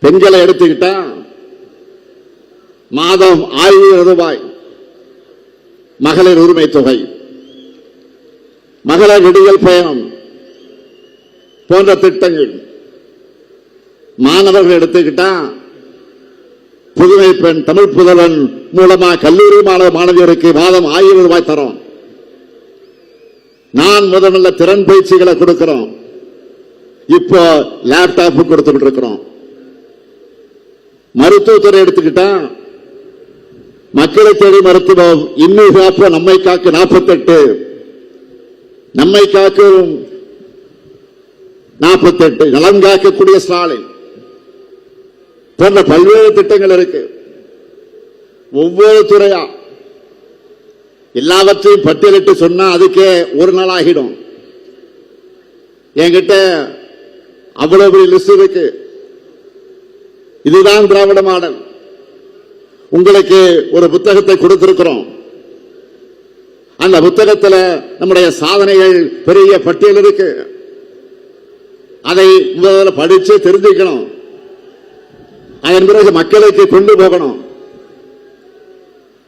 பெண்களை எடுத்துக்கிட்டா மாதம் 1000 ரூபாய் மகளிர் உரிமை தொகை, மகளிர் விடியல் பயணம் போன்ற திட்டங்கள். மாணவர்கள் எடுத்துக்கிட்டா புதுமை பெண் தமிழ் புதல்வன் மூலமா கல்லூரி மாணவ மாணவியருக்கு மாதம் 1000 ரூபாய் தரோம். நான் முதல்ல திறன் பயிற்சிகளை கொடுக்கிறோம். இப்போ லேப்டாப் கொடுத்துக்கிட்டு இருக்கிறோம். மருத்துவத்துறை எடுத்துக்கிட்டா மக்களை தேடி மருத்துவம், இன்னும் காப்ப நம்மை காக்க 48, நம்மை காக்கும் 48, நலம் காக்கக்கூடிய ஸ்டாலின் போன்ற பல்வேறு திட்டங்கள் இருக்கு. ஒவ்வொரு துறையா எல்லாவற்றையும் பட்டியலிட்டு சொன்னா அதுக்கே ஒரு நாள் ஆகிடும். என்கிட்ட அவ்வளவு பெரிய லிஸ்ட் இருக்கு. இதுதான் திராவிட மாடல். உங்களுக்கு ஒரு புத்தகத்தை கொடுத்திருக்கிறோம். அந்த புத்தகத்தில் நம்முடைய சாதனைகள் பெரிய பட்டியல் இருக்கு. அதை முதல்ல படிச்சு தெரிஞ்சுக்கணும். அதன் பிறகு மக்களுக்கு கொண்டு போகணும்.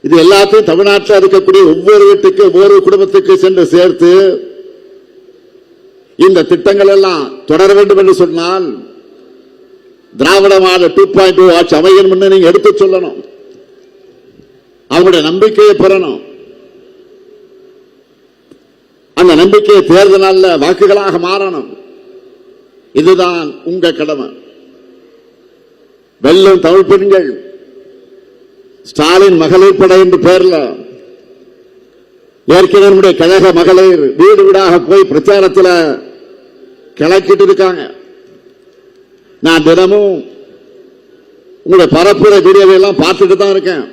இது எல்லாத்தையும் தமிழ்நாட்டில் இருக்கக்கூடிய ஒவ்வொரு வீட்டுக்கு ஒவ்வொரு குடும்பத்துக்கு சென்று சேர்த்து இந்த திட்டங்கள் எல்லாம் தொடர வேண்டும் என்று சொன்னால் திராவிட மாடல் 2.0 ஆட்சி அமையும் என்று நீங்க எடுத்து சொல்லணும். அவங்களுடைய நம்பிக்கையை பெறணும். அந்த நம்பிக்கையை தேர்தல் வாக்குகளாக மாறணும். இதுதான் உங்க கடமை. வெல்லும் தமிழ் பெண்கள் ஸ்டாலின் மகளிர் படை என்று பெயர்ல ஏற்கனவே கழக மகளிர் வீடு வீடாக போய் பிரச்சாரத்தில் கிளக்கிட்டு இருக்காங்க. நான் தினமும் உங்களுடைய பரப்புரை வீடியோவை எல்லாம் பார்த்துட்டு தான் இருக்கேன்.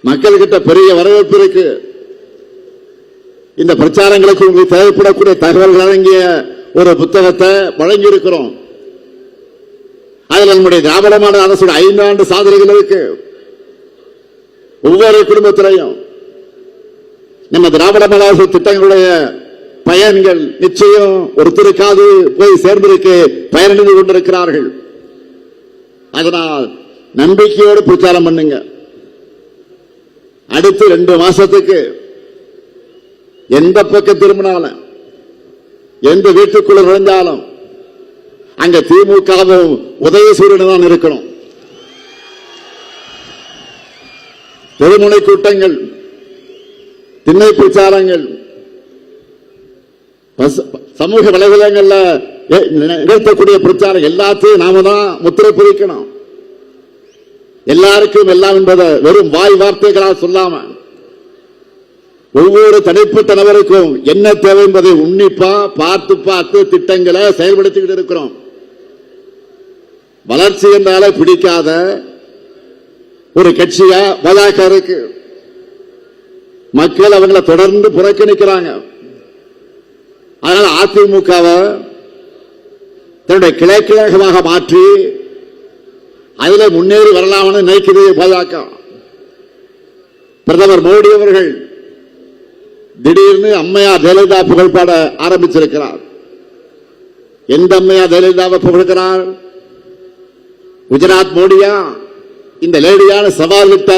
மக்கள்கிட்ட பெரிய வரவேற்பு இருக்கு. இந்த பிரச்சாரங்களுக்கு உங்களுக்கு தேவைப்படக்கூடிய தகவல்கள் அடங்கிய ஒரு புத்தகத்தை வழங்கி இருக்கிறோம். அதில் நம்முடைய திராவிட மாடல் அரசு 5 ஆண்டு சாதனைகள் இருக்கு. ஒவ்வொரு குடும்பத்திலையும் நம்ம திராவிட மாடல் அரசு திட்டங்களுடைய பயன்கள் நிச்சயம் ஒருத்தருக்காவது போய் சேர்ந்திருக்கு, பயனடைந்து கொண்டிருக்கிறார்கள். அதனால் நம்பிக்கையோடு பிரச்சாரம் பண்ணுங்க. அடுத்து 2 மாசத்துக்கு எந்த பக்கம் திரும்பினாலும் எந்த வீட்டுக்குள்ள நுழைஞ்சாலும் அங்க திமுகவும் உதயசூரியன் தான் இருக்கணும். தெருமுனை கூட்டங்கள், திண்ணை பிரச்சாரங்கள், சமூக வலைதளங்கள்ல நிகழ்த்தக்கூடிய பிரச்சாரம் எல்லாத்தையும் நாம தான் முத்திரை பதிக்கணும். எல்லாருக்கும் எல்லாம் என்பதை வெறும் வாய் வார்த்தைகளால் சொல்லாம ஒவ்வொரு தனிப்பட்ட நபருக்கும் என்ன தேவை என்பதை உன்னிப்பா பார்த்து திட்டங்களை செயல்படுத்திக்கிட்டு இருக்கிறோம். வளர்ச்சி என்றாலே பிடிக்காத ஒரு கட்சியா பாஜக இருக்கு. மக்கள் அவங்களை தொடர்ந்து புறக்கணிக்கிறாங்க. அதனால அதிமுகவை தன்னுடைய கிளைக்கழகமாக மாற்றி அதில் முன்னேறி வரலாம்னு நினைக்கிறது பாஜக. பிரதமர் மோடி அவர்கள் திடீர்னு அம்மையார் ஜெயலலிதா புகழ்பாட ஆரம்பிச்சிருக்கிறார். எந்த அம்மையார் ஜெயலலிதாவை புகழ்கிறார்? குஜராத் மோடியா? இந்த லேடியான சவால் விட்ட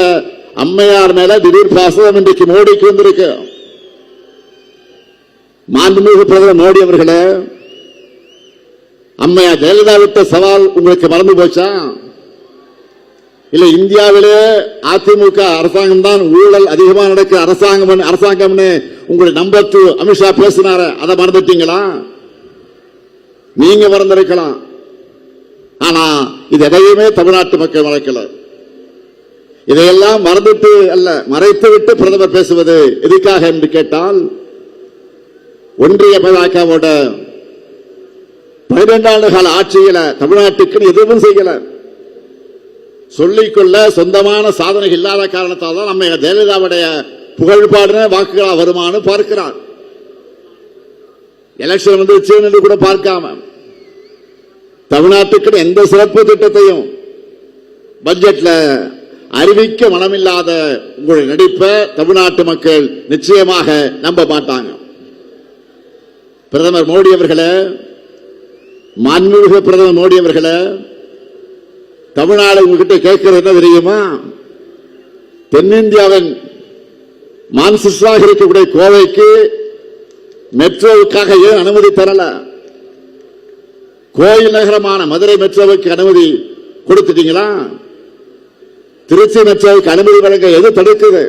அம்மையார் மேல திடீர் பாசம் இன்றைக்கு மோடிக்கு வந்திருக்கு. மாண்புமிகு பிரதமர் மோடி அவர்களே, அம்மையார் ஜெயலலிதா விட்ட சவால் உங்களுக்கு மறந்து போச்சா? இல்ல இந்தியாவிலே அதிமுக அரசாங்கம் தான் ஊழல் அதிகமா நடக்க அரசாங்கம் உங்களுடைய நம்பர் 2 அமித்ஷா பேசினார, அதை மறந்துட்டீங்களா? நீங்க மறந்திருக்கலாம். ஆனா இது எதையுமே தமிழ்நாட்டு மக்கள் மறக்கல. இதையெல்லாம் மறந்துட்டு அல்ல, மறைத்து விட்டு பிரதமர் பேசுவது எதுக்காக என்று கேட்டால், ஒன்றிய பாஜகவோட 12 ஆண்டு கால ஆட்சியில தமிழ்நாட்டுக்கு எதுவும் செய்யல. சொல்லிக்கொள்ள சொந்தமான சாதனை இல்லாத காரணத்தால் தான் நம்ம ஜெயலலிதாவுடைய புகழ்பாடுன வாக்குகளா வருமானு பார்க்கிறார். எலெக்ஷன் வந்துச்சு என்று கூட பார்க்காம தமிழ்நாட்டுக்கு எந்த சிறப்பு திட்டத்தையும் பட்ஜெட்ல அறிவிக்க மனமில்லாத உங்களுடைய நடிப்பை தமிழ்நாட்டு மக்கள் நிச்சயமாக நம்ப மாட்டாங்க. பிரதமர் மோடி அவர்களே, மாண்புமிகு பிரதமர் மோடி அவர்களே, தமிழ்நாடு உங்ககிட்ட கேட்கிறது என்ன தெரியுமா? தென்னிந்தியாவின் மான்செஸ்டராக இருக்கக்கூடிய கோவைக்கு மெட்ரோவுக்காக ஏன் அனுமதி தரல? கோயில் நகரமான மதுரை மெட்ரோவுக்கு அனுமதி கொடுத்துட்டீங்களா? திருச்சி மெட்ரோவுக்கு அனுமதி வழங்க எது தடுக்குது?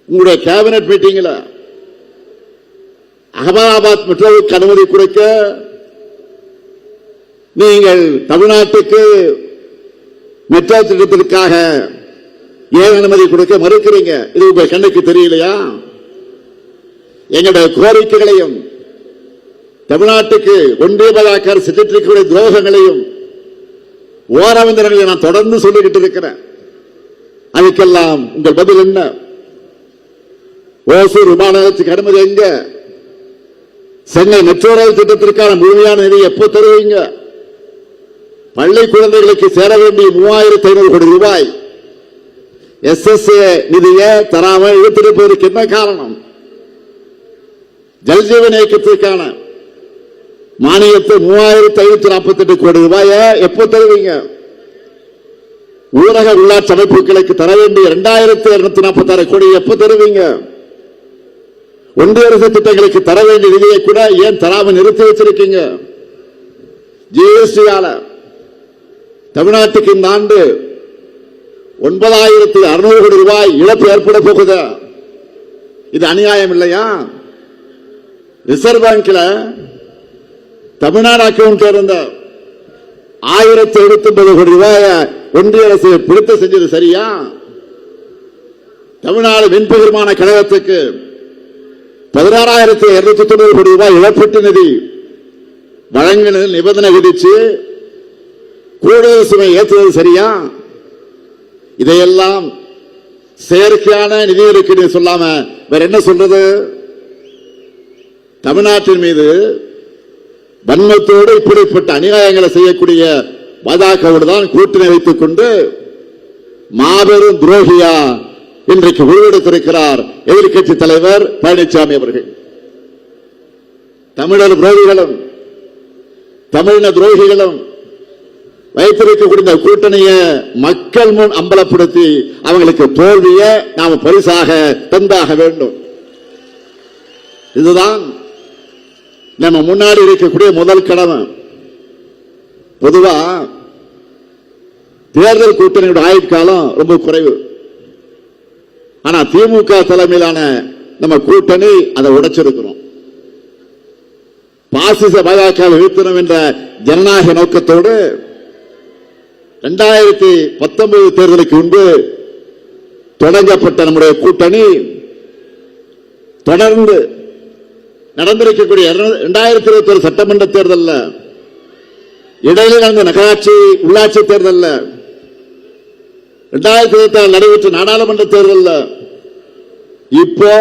உங்களுடைய கேபினட் மீட்டிங்ல அகமதாபாத் மெட்ரோவுக்கு அனுமதி கொடுக்க நீங்கள் தமிழ்நாட்டுக்கு மெட்ரோ திட்டத்திற்காக ஏன் அனுமதி கொடுக்க மறுக்கிறீங்க? இது உங்க கண்ணுக்கு தெரியலையா? எங்களுடைய கோரிக்கைகளையும் தமிழ்நாட்டுக்கு ஒன்றிய பாஜக செஞ்சிருக்கக்கூடிய துரோகங்களையும் ஓராவந்திரங்களை நான் தொடர்ந்து சொல்லிக்கிட்டு இருக்கிறேன். அதுக்கெல்லாம் உங்கள் பதில் என்ன? ஓசூர் விமான நிலையத்துக்கு அனுமதி எங்க? சென்னை மெட்ரோ ரயில் திட்டத்திற்கான முழுமையான நிதி எப்போ தருவீங்க? பள்ளி குழந்தைகளுக்கு சேர வேண்டிய 3500 கோடி ரூபாய் SSA நிதியை தராமல் இழுத்திருப்பதற்கு என்ன காரணம்? ஜல்ஜீவன் இயக்கத்திற்கான மானியத்தை 3548 கோடி ரூபாயை எப்போ தருவீங்க? ஊரக உள்ளாட்சி அமைப்புகளுக்கு தர வேண்டிய 2246 கோடி எப்போ தருவீங்க? ஒன்றிய அரசு திட்டங்களுக்கு தர வேண்டிய நிதியை கூட ஏன் தராமல் நிறுத்தி வச்சிருக்கீங்க? ஜிஎஸ்டியால தமிழ்நாட்டுக்கு இந்த ஆண்டு 9600 கோடி ரூபாய் இழப்பு ஏற்பட போகுது. இது அநியாயம் இல்லையா? ரிசர்வ் பேங்க்ல தமிழ்நாடு அக்கவுண்ட் இருந்த 1079 கோடி ரூபாய் ஒன்றிய அரசு பிடித்த செஞ்சது சரியா? தமிழ்நாடு மின்பகிர்மான கழகத்துக்கு 16,290 கோடி ரூபாய் இழப்பீட்டு நிதி வழங்கின நிபந்தனை விதிச்சு கூடுதல் சுமை ஏற்றுவது சரியா? இதையெல்லாம் செயற்கையான நிதி இருக்குன்னு சொல்லாம வேற என்ன சொல்றது? தமிழ்நாட்டின் மீது வன்மத்தோடு இப்படிப்பட்ட அநியாயங்களை செய்யக்கூடிய பாஜகவோடு தான் கூட்டணி வைத்துக் கொண்டு மாபெரும் துரோகியா இன்றைக்கு உருவெடுத்திருக்கிறார் எதிர்க்கட்சி தலைவர் பழனிசாமி அவர்கள். தமிழர் துரோகிகளும் தமிழின துரோகிகளும் வைத்திருக்கக்கூடிய கூட்டணியை மக்கள் முன் அம்பலப்படுத்தி அவங்களுக்கு தோல்வியை நாம் பரிசாக தந்தாக வேண்டும். இதுதான் நம்ம முன்னாடி இருக்கக்கூடிய முதல் கடமை. பொதுவா தேர்தல் கூட்டணியோட ஆயுட்காலம் ரொம்ப குறைவு. ஆனா திமுக தலைமையிலான நம்ம கூட்டணி அதை உடைச்சிருக்கிறோம். பாசிச பாஜக வீழ்த்தணும் என்ற ஜனநாயக நோக்கத்தோடு 2019 தேர்தலுக்கு முன்பு தொடங்கப்பட்ட நம்முடைய கூட்டணி தொடர்ந்து நடந்திருக்கக்கூடிய 2021 சட்டமன்ற தேர்தலில், இடையில நடந்த நகராட்சி உள்ளாட்சி தேர்தலில், 2024 நடைபெற்ற நாடாளுமன்ற தேர்தலில், இப்போ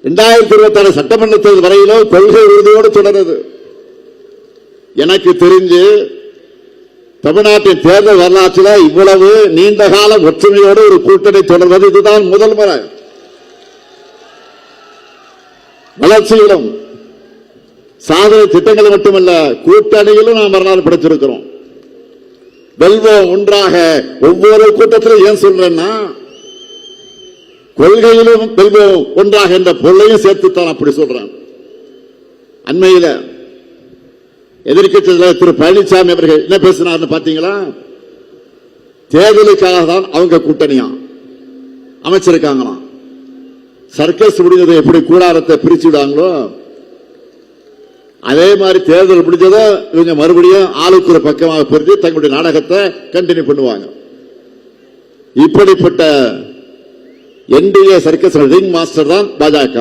2026 சட்டமன்ற தேர்தல் வரையிலும் கொள்கை உறுதியோடு தொடருது. எனக்கு தெரிஞ்சு தமிழ்நாட்டின் தேர்தல் வரலாற்றில் இவ்வளவு நீண்ட கால ஒற்றுமையோடு ஒரு கூட்டணி தொடர்வது இதுதான் முதல் முறை. வளர்ச்சியிலும் சாதனை திட்டங்கள் மட்டுமல்ல, கூட்டணியிலும் நாம் வரலாறு படைத்திருக்கிறோம். வெல்வோம் ஒன்றாக. ஒவ்வொரு கூட்டத்திலும் ஏன் சொல்றேன்னா, கொள்கையிலும் வெல்வோம் ஒன்றாக என்ற பொருளையும் சேர்த்துத்தான் அப்படி சொல்றேன். அண்மையில் எதிர்க்கட்சி தலைவர் திரு பழனிசாமி அவர்கள் என்ன பேசினார்னு பாத்தீங்களா? தேர்தலுக்காக தான் அவங்க கூட்டணியா அமைச்சிருக்காங்களாம். சர்க்கஸ் முடிஞ்சதை எப்படி கூடாரத்தை பிரிச்சு விடாங்களோ அதே மாதிரி தேர்தல் முடிஞ்சதோ இவங்க மறுபடியும் ஆளுக்கு ஒரு பக்கமாக பிரிஞ்சு தங்களுடைய நாடகத்தை கண்டினியூ பண்ணுவாங்க. இப்படிப்பட்ட என்டிஏ சர்க்கஸ் ரிங் மாஸ்டர் தான் பாஜக.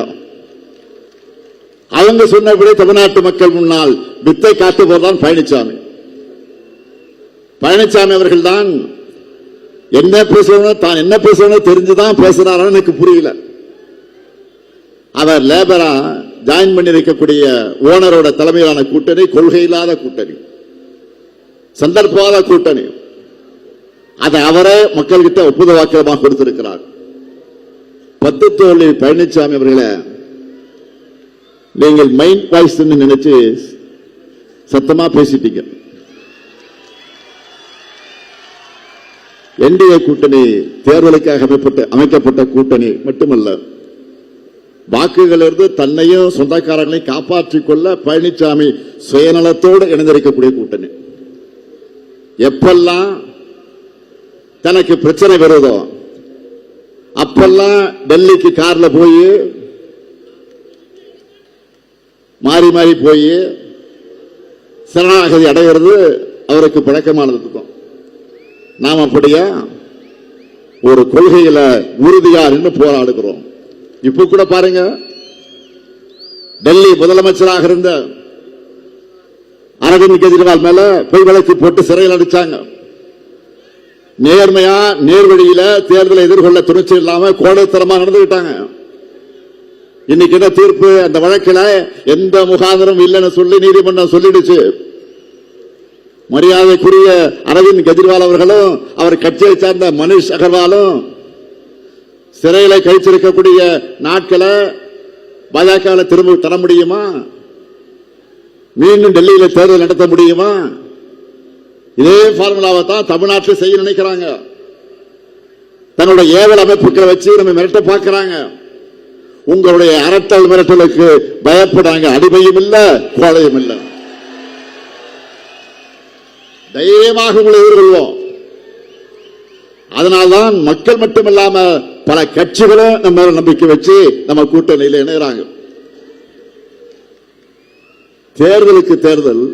அவங்க சொன்னபடி தமிழ்நாட்டு மக்கள் முன்னால் வித்தை காட்டு போறதான் பழனிசாமி. பழனிசாமி அவர்கள் தான் என்ன பேசணும், தான் என்ன பேசணும் தெரிஞ்சுதான் பேசுறாரு. எனக்கு புரியல. அவர் லேபரா ஜாயின் பண்ணி இருக்கக்கூடிய ஓனரோட தலைமையிலான கூட்டணி கொள்கை இல்லாத கூட்டணி, சந்தர்ப்பவாத கூட்டணி. அதை அவரே மக்கள்கிட்ட ஒப்புத வாக்கியமாக கொடுத்திருக்கிறார். 10 தோல்வி பழனிசாமி அவர்களை நீங்கள் மைண்ட் வாய்ஸ் நினைச்சு சத்தமா பேசிட்டீங்க. என்டிஏ கூட்டணி தேர்தலுக்காக அமைக்கப்பட்ட கூட்டணி மட்டுமல்ல, வாக்குகளிலிருந்து தன்னையும் சொந்தக்காரர்களையும் காப்பாற்றிக் கொள்ள பழனிசாமி சுயநலத்தோடு இணைந்திருக்கக்கூடிய கூட்டணி. எப்பெல்லாம் தனக்கு பிரச்சனை வருதோ அப்பெல்லாம் டெல்லிக்கு கார்ல போய் மாறி மாறி போய் சரணாகதி அடைகிறது அவருக்கு பழக்கமானது இருக்கும். நாம் அப்படியா ஒரு கொள்கையில உறுதியா நின்று போராடுகிறோம். இப்ப கூட பாருங்க, டெல்லி முதலமைச்சராக இருந்த அரவிந்த் கெஜ்ரிவால் மேல பொய் வழக்கு போட்டு சிறையில் அடிச்சாங்க. நேர்மையா நேர்வழியில தேர்தலை எதிர்கொள்ள துணிச்சல் இல்லாம கோடைத்தரமா நடந்துகிட்டாங்க. இன்னைக்கு என்ன தீர்ப்பு? அந்த வழக்கில் எந்த முகாந்திரம் இல்லைன்னு சொல்லி நீதிமன்றம் சொல்லிடுச்சு. மரியாதைக்குரிய அரவிந்த் கெஜ்ரிவால் அவர்களும் அவர் கட்சியை சார்ந்த மனிஷ் அகர்வாலும் சிறையில கழிச்சிருக்கக்கூடிய நாட்களை பாஜக திரும்ப தர முடியுமா? மீண்டும் டெல்லியில் தேர்தல் நடத்த முடியுமா? இதே பார்முலாவை தான் தமிழ்நாட்டில் செய்ய நினைக்கிறாங்க. தன்னுடைய ஏவல் அமைப்புகளை வச்சு நம்ம மிரட்ட பார்க்கிறாங்க. உங்களுடைய அரட்டல் மிரட்டலுக்கு பயப்படாங்க. அடிமையும் இல்ல, கோழையும் இல்ல. தைரியமாக உங்களை எதிர்கொள்வோம். அதனால்தான் மக்கள் மட்டுமில்லாம பல கட்சிகளும் நம்ம நம்பிக்கை வச்சு நம்ம கூட்டணியில் இணைகிறாங்க. தேர்தலுக்கு தேர்தல்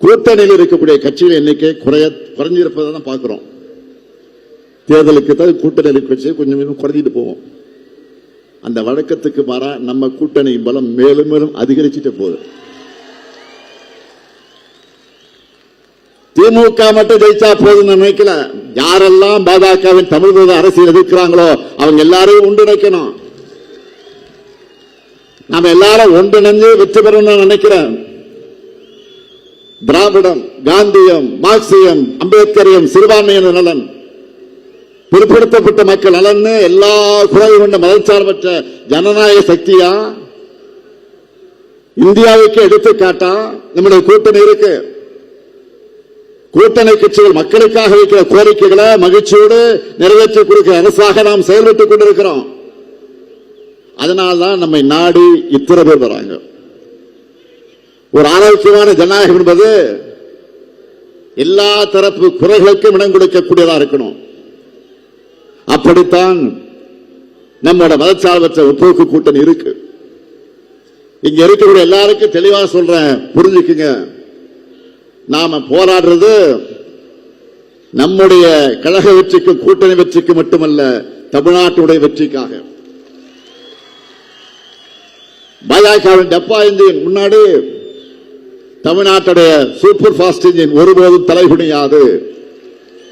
கூட்டணியில் இருக்கக்கூடிய கட்சிகள் எண்ணிக்கை குறைஞ்சிருப்பதை தான் பார்க்கிறோம். தேர்தலுக்கு தான் கூட்டணி கட்சி கொஞ்சம் குறைஞ்சிட்டு போவோம். அந்த வழக்கத்துக்கு மாறா நம்ம கூட்டணி பலம் மேலும் மேலும் அதிகரிச்சுட்டு போகுது. திமுக மட்டும் ஜெயிச்சா போதும் நினைக்கல. யாரெல்லாம் பாஜகவின் தமிழ் அரசியல் எதிர்க்கிறாங்களோ அவங்க எல்லாரையும் ஒன்றிணைக்கணும். நாம எல்லாரும் ஒன்றிணைந்து வெற்றி பெறணும்னு நினைக்கிறேன். திராவிடம், காந்தியம், மார்க்சியம், அம்பேத்கரியம், சிறுபான்மையினர் நலன், பிற்படுத்தப்பட்ட மக்கள் நலன், எல்லா குறைவு கொண்ட மதச்சார்பற்ற ஜனநாயக சக்தியா இந்தியாவுக்கு எடுத்துக்காட்டா நம்முடைய கூட்டணி இருக்கு. கூட்டணி கட்சிகள் மக்களுக்காக வைக்கிற கோரிக்கைகளை மகிழ்ச்சியோடு நிறைவேற்றி கொடுக்கிற அரசாக நாம் செயல்பட்டுக் கொண்டிருக்கிறோம். அதனால்தான் நம்மை நாடி இத்தனை பேர் வராங்க. ஒரு ஆரோக்கியமான ஜனநாயகம் என்பது எல்லா தரப்பு குறைகளுக்கும் இடம் கொடுக்கக்கூடியதா இருக்கணும். அப்படித்தான் நம்மோட மதச்சார்பற்ற முற்போக்கு கூட்டணி இருக்கு. இங்க இருக்கக்கூடிய எல்லாருக்கும் தெளிவா சொல்றேன், புரிஞ்சுக்குங்க. நாம போராடுறது நம்முடைய கழக வெற்றிக்கு கூட்டணி வெற்றிக்கு மட்டுமல்ல, தமிழ்நாட்டுடைய வெற்றிக்காக. பாஜகவின் டப்பா இன்ஜின் முன்னாடி தமிழ்நாட்டுடைய சூப்பர் பாஸ்ட் இன்ஜின் ஒருபோதும் தலைகுனியாது.